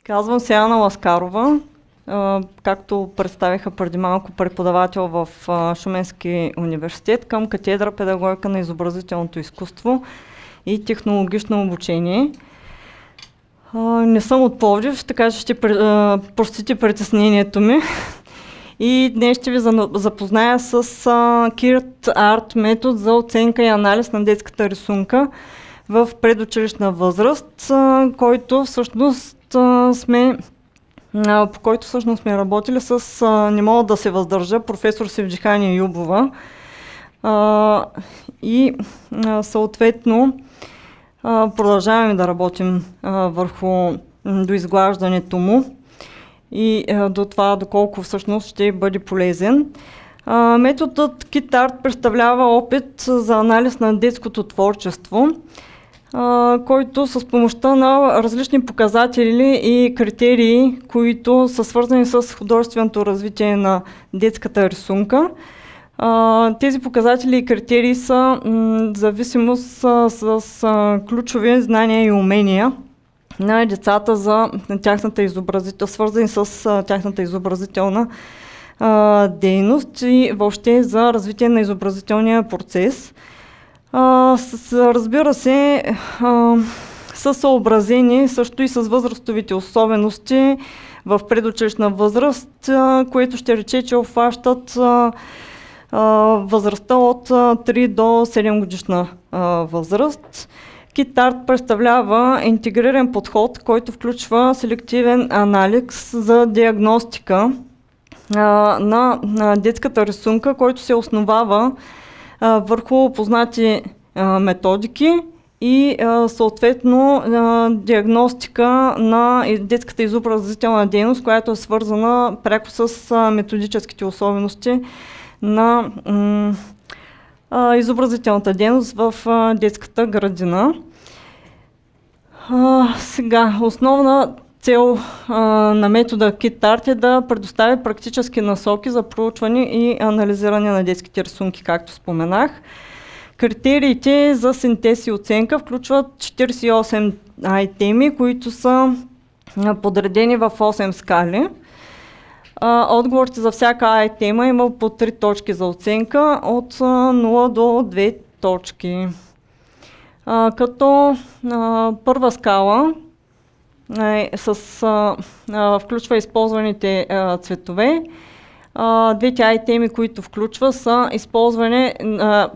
Казвам се Ана Ласкарова, както представиха преди малко, преподавател в Шуменски университет към катедра педагогика на изобразителното изкуство и технологично обучение. Не съм от Пловдив, така че ще простите притеснението ми. И днес ще ви запозная с KIRT Art метод за оценка и анализ на детската рисунка в предучилищна възраст, който всъщност по който всъщност сме работили с Не мога да се въздържа, професор Севджихани Юбова. И съответно продължаваме да работим върху доизглаждането му и до това доколко всъщност ще бъде полезен. Методът KIRT Art представлява опит за анализ на детското творчество, който с помощта на различни показатели и критерии, които са свързани с художественото развитие на детската рисунка. Тези показатели и критерии са зависимост с ключови знания и умения на децата за тяхната свързани с тяхната изобразителна дейност и въобще за развитие на изобразителния процес. Разбира се, са съобразени също и с възрастовите особености в предучилищна възраст, което ще рече, че обхващат възрастта от 3 до 7 годишна възраст. KIRT Art представлява интегриран подход, който включва селективен анализ за диагностика на детската рисунка, който се основава върху познати методики и съответно диагностика на детската изобразителна дейност, която е свързана пряко с методическите особености на изобразителната дейност в детската градина. Сега, основна цел на метода KIRT Art е да предостави практически насоки за проучване и анализиране на детските рисунки, както споменах. Критериите за синтез и оценка включват 48 теми, които са подредени в 8 скали. Отговорите за всяка тема има по 3 точки за оценка от 0 до 2 точки. Като първа скала включва използваните цветове. Двете теми, които включва, са използване,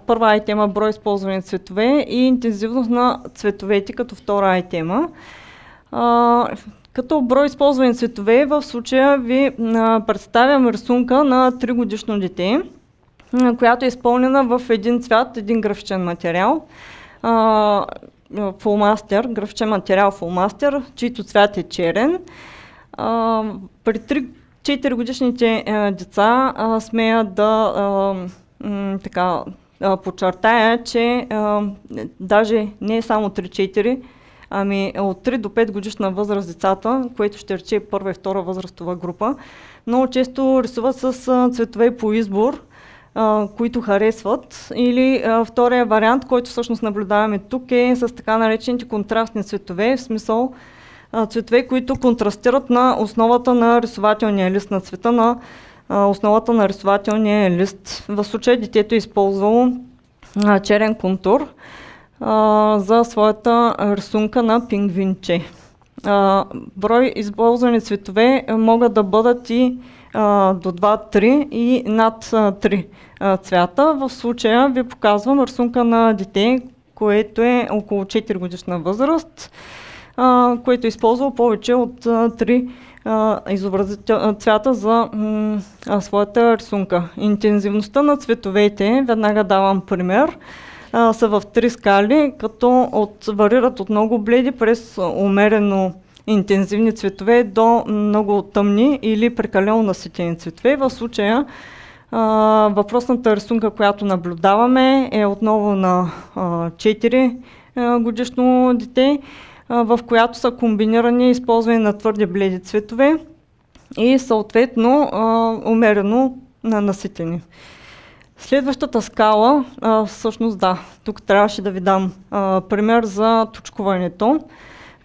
първа тема брой използвани цветове и интензивност на цветовете като втора тема. Като брой използвани цветове, в случая ви представям рисунка на 3-годишно дете, която е изпълнена в един цвят, един графичен материал. Фулмастер, графичен материал фулмастер, чийто цвят е черен. При 4-годишните деца смея да подчертая, че даже не е само 3-4, ами от 3 до 5 годишна възраст децата, което ще рече първа и втора възрастова група, много често рисуват с цветове по избор, които харесват. Или втория вариант, който всъщност наблюдаваме тук, е с така наречените контрастни цветове, в смисъл цветове, които контрастират на основата на рисувателния лист, на цвета на основата на рисувателния лист. В случая детето е използвало черен контур за своята рисунка на пингвинче. Брой използвани цветове могат да бъдат и до 2-3 и над 3 цвята. В случая ви показвам рисунка на дете, което е около 4 годишна възраст, което е използвало повече от 3 цвята за своята рисунка. Интензивността на цветовете, веднага давам пример, са в 3 скали, като варират от много бледи през умерено интензивни цветове до много тъмни или прекалено наситени цветове. В случая въпросната рисунка, която наблюдаваме, е отново на 4 годишно дете, в която са комбинирани използване на твърди бледи цветове и съответно умерено наситени. Следващата скала, всъщност да, тук трябваше да ви дам пример за точкуването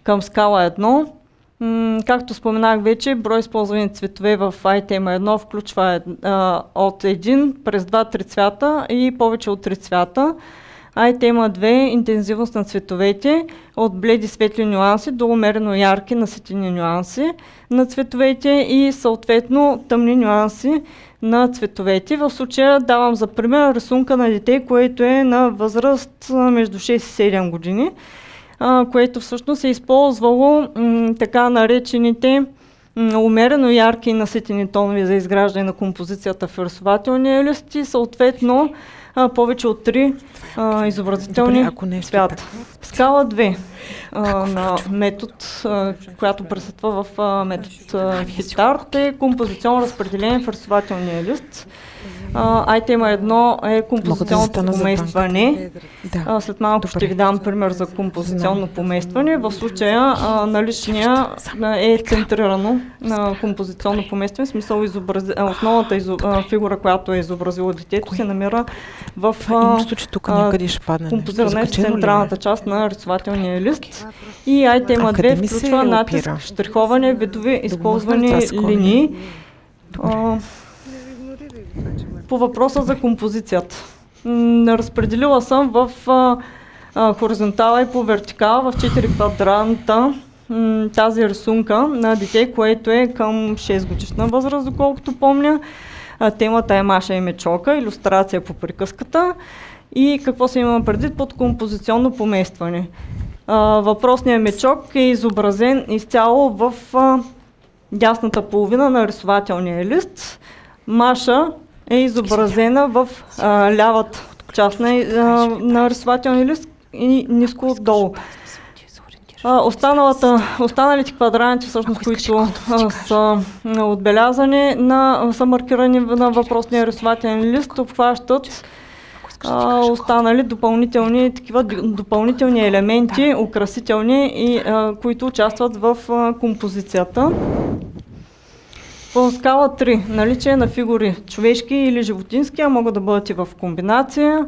към скала 1. Както споменах вече, брой използвани цветове в iTema 1 включва от 1 през 2-3 цвята и повече от 3 цвята. iTema 2 интензивност на цветовете от бледи светли нюанси до умерено ярки наситени нюанси на цветовете и съответно тъмни нюанси на цветовете. В случая давам за пример рисунка на дете, което е на възраст между 6 и 7 години, което всъщност е използвало така наречените умерено ярки и наситени тонове за изграждане на композицията в рисувателния лист и съответно повече от 3 изобразителни цвята. Скала 2 на метод, която присъства в метод Хитарт е композиционно разпределение в рисувателния лист. iTema 1 е композиционното поместване. След малко ще ви дам пример за композиционно поместване. В случая наличния е центрирано композиционно поместване, в смисъл основната фигура, която е изобразила детето, се намира в композирана в централната част на рисувателния лист. И iTema 2 включва натиск, штриховане, видове, използвани линии. По въпроса за композицията. Разпределила съм в хоризонтала и по вертикала в 4 квадранта тази рисунка на дете, което е към 6 годишна възраст, доколкото помня. Темата е Маша и Мечока, илюстрация по приказката. И какво се има предвид под композиционно поместване. Въпросният мечок е изобразен изцяло в дясната половина на рисувателния лист. Маша е изобразена в лявата част на рисувателния лист и ниско отдолу. Останалите квадранти, всъщност, които са отбелязани, са маркирани на въпросния рисувателен лист, обхващат останали допълнителни елементи, украсителни, които участват в композицията. По скала 3, наличие на фигури човешки или животински, а могат да бъдат и в комбинация.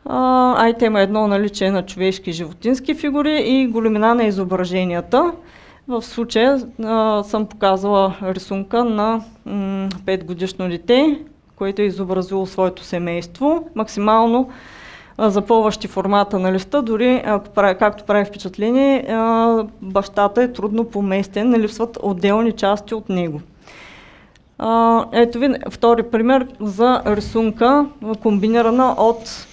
iTema 1 наличие на човешки и животински фигури и големина на изображенията. В случая съм показала рисунка на 5-годишно дете, което е изобразило своето семейство, максимално запълващи формата на листа, дори както прави впечатление, бащата е трудно поместен, не липсват отделни части от него. Ето ви втори пример за рисунка, комбинирана от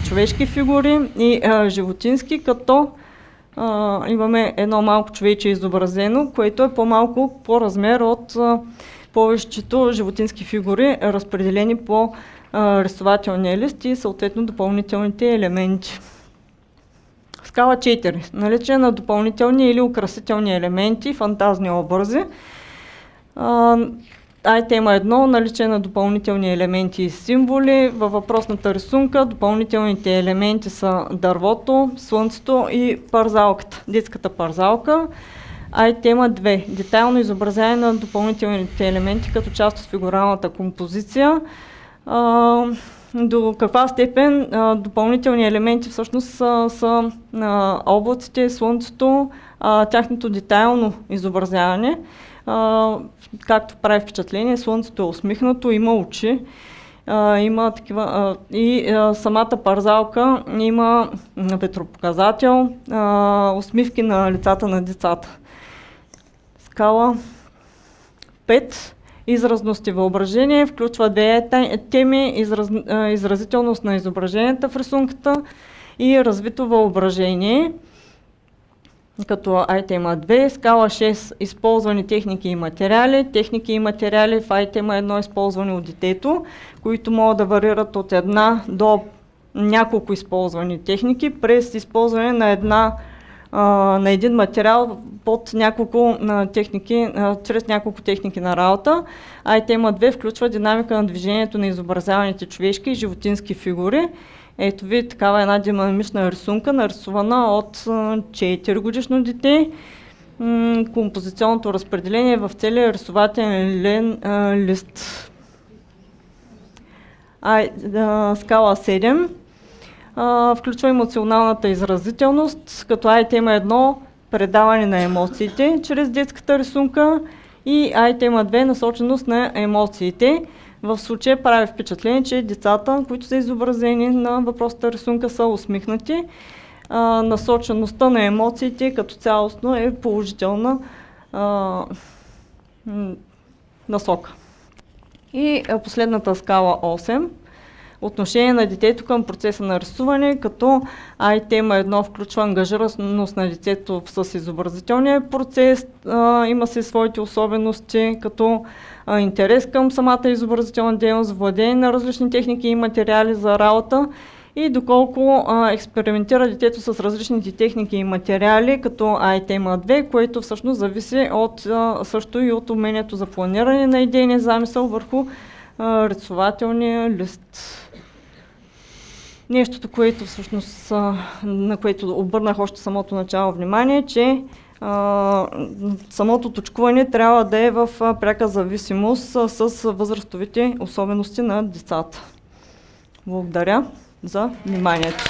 човешки фигури и животински, като имаме едно малко човече изобразено, което е по-малко по размер от повечето животински фигури, разпределени по рисувателния лист и съответно допълнителните елементи. Скала 4. Наличие на допълнителни или украсителни елементи, фантазни образи. iTema 1 наличие на допълнителни елементи и символи. Във въпросната рисунка допълнителните елементи са дървото, слънцето и парзалката, детската парзалка. iTema 2 детайлно изобразяване на допълнителните елементи като част от фигуралната композиция. До каква степен допълнителни елементи всъщност са облаците, слънцето, тяхното детайлно изобразяване. Както прави впечатление, слънцето е усмихнато, има очи, има такива и самата парзалка има ветропоказател, усмивки на лицата на децата. Скала 5. Изразност и въображение включва две теми: изразителност на изображенията в рисунката и развито въображение. Като iTema 2, скала 6 използвани техники и материали. Техники и материали в iTema 1 използвани от детето, които могат да варират от една до няколко използвани техники, през използване на един материал под няколко техники, чрез няколко техники на работа. iTema 2 включва динамика на движението на изобразяваните човешки и животински фигури. Ето ви такава една динамична рисунка, нарисувана от 4-годишно дете. Композиционното разпределение в целия рисувателен лист. Скала 7 включва емоционалната изразителност, като iTema 1 предаване на емоциите чрез детската рисунка и тема 2 насоченост на емоциите. В случая прави впечатление, че децата, които са изобразени на въпросната рисунка, са усмихнати. Насочеността на емоциите като цялостно е положителна насока. И последната скала 8. Отношение на детето към процеса на рисуване, като тема 1 включва ангажираност на детето с изобразителния процес, има се своите особености, като интерес към самата изобразителна дейност, владение на различни техники и материали за работа и доколко експериментира детето с различните техники и материали, като тема 2, което всъщност зависи от, също и от умението за планиране на идейния замисъл върху рисувателния лист. Нещото, което всъщност, на което обърнах още самото начало внимание, че самото точкуване трябва да е в пряка зависимост с възрастовите особености на децата. Благодаря за вниманието.